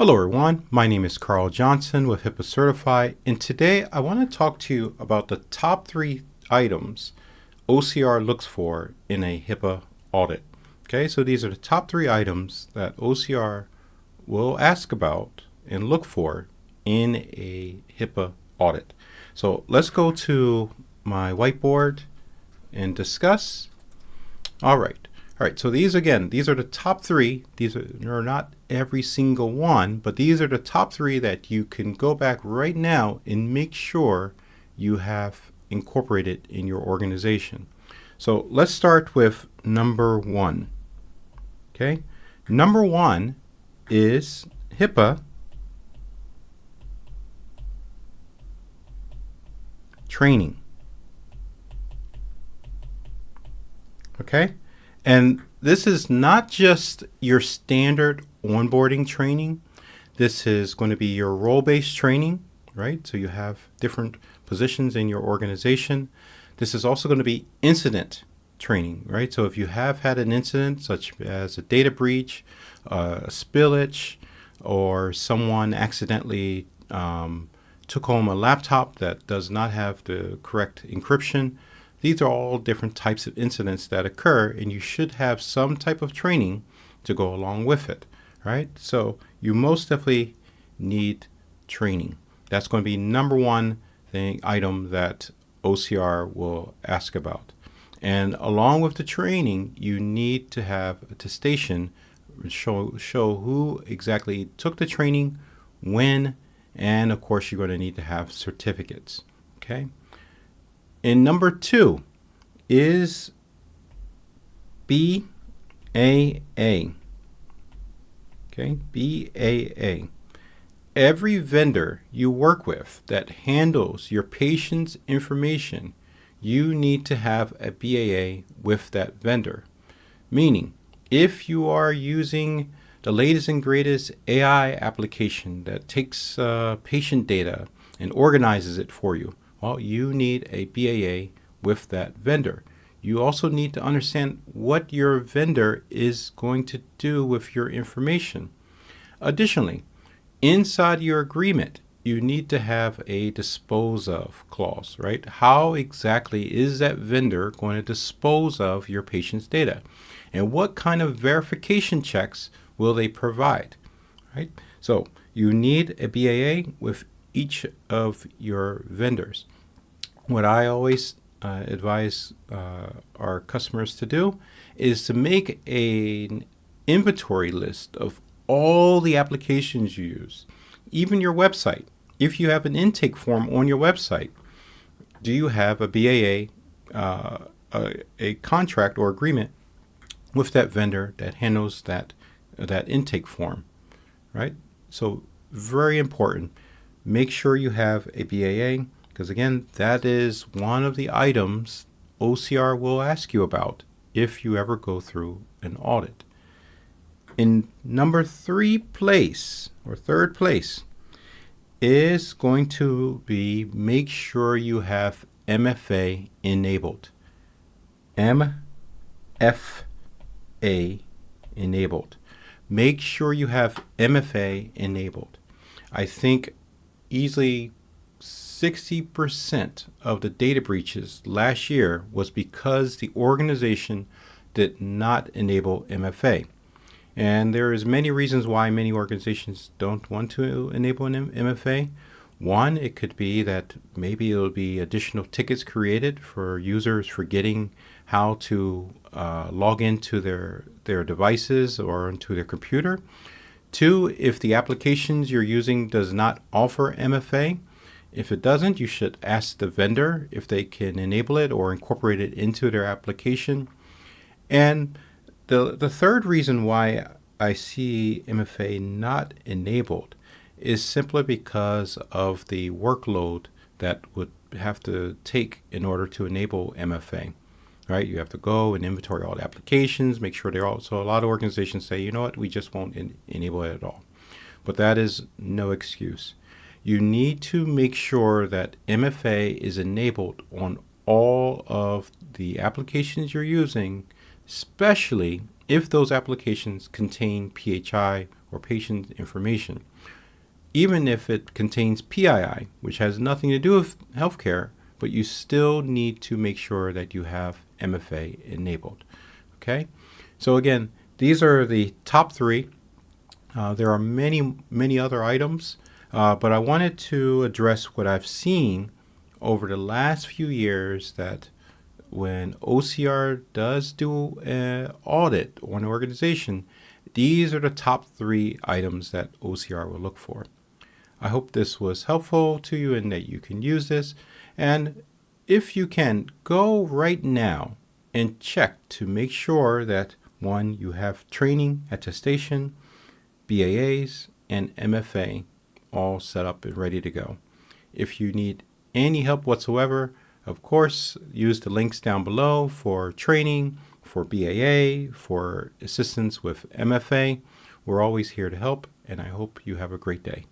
Hello everyone, my name is Carl Johnson with HIPAA Certify, and today I want to talk to you about the top 3 items OCR looks for in a HIPAA audit. Okay, so these are the top 3 items that OCR will ask about and look for in a HIPAA audit. So let's go to my whiteboard and discuss. All right, so these are the top 3. These are not every single one, but these are the top 3 that you can go back right now and make sure you have incorporated in your organization. So let's start with number 1. Okay, number 1 is HIPAA training. Okay, and this is not just your standard onboarding training. This is going to be your role-based training, right? So you have different positions in your organization. This is also going to be incident training, right? So if you have had an incident such as a data breach, a spillage, or someone accidentally took home a laptop that does not have the correct encryption, these are all different types of incidents that occur, and you should have some type of training to go along with it, right? So you most definitely need training. That's going to be number 1 item that OCR will ask about. And along with the training, you need to have attestation, show who exactly took the training, when, and of course you're going to need to have certificates. Okay. And number 2 is BAA. Okay, BAA. Every vendor you work with that handles your patient's information, you need to have a BAA with that vendor. Meaning, if you are using the latest and greatest AI application that takes patient data and organizes it for you, well, you need a BAA with that vendor. You also need to understand what your vendor is going to do with your information. Additionally, inside your agreement, you need to have a dispose of clause, right? How exactly is that vendor going to dispose of your patient's data? And what kind of verification checks will they provide, right? So you need a BAA with each of your vendors. What I always advise our customers to do is to make an inventory list of all the applications you use, even your website. If you have an intake form on your website, do you have a BAA, a contract or agreement with that vendor that handles that intake form, right? So very important. Make sure you have a BAA, because again, that is one of the items OCR will ask you about if you ever go through an audit. In number 3 place, or 3rd place, is going to be make sure you have MFA enabled. MFA enabled. Make sure you have MFA enabled. I think easily 60% of the data breaches last year was because the organization did not enable MFA. And there is many reasons why many organizations don't want to enable an MFA. One, it could be that maybe it'll be additional tickets created for users forgetting how to log into their devices or into their computer. 2, if the applications you're using does not offer MFA. If it doesn't, you should ask the vendor if they can enable it or incorporate it into their application. And the 3rd reason why I see MFA not enabled is simply because of the workload that would have to take in order to enable MFA. Right? You have to go and inventory all the applications, make sure they're all. So a lot of organizations say, you know what, we just won't enable it at all. But that is no excuse. You need to make sure that MFA is enabled on all of the applications you're using, especially if those applications contain PHI or patient information. Even if it contains PII, which has nothing to do with healthcare, but you still need to make sure that you have MFA enabled. Okay? So again, these are the top three. There are many other items, but I wanted to address what I've seen over the last few years, that when OCR does do an audit on an organization, these are the top three items that OCR will look for. I hope this was helpful to you and that you can use this. And if you can, go right now and check to make sure that, one, you have training, attestation, BAAs, and MFA all set up and ready to go. If you need any help whatsoever, of course, use the links down below for training, for BAA, for assistance with MFA. We're always here to help, and I hope you have a great day.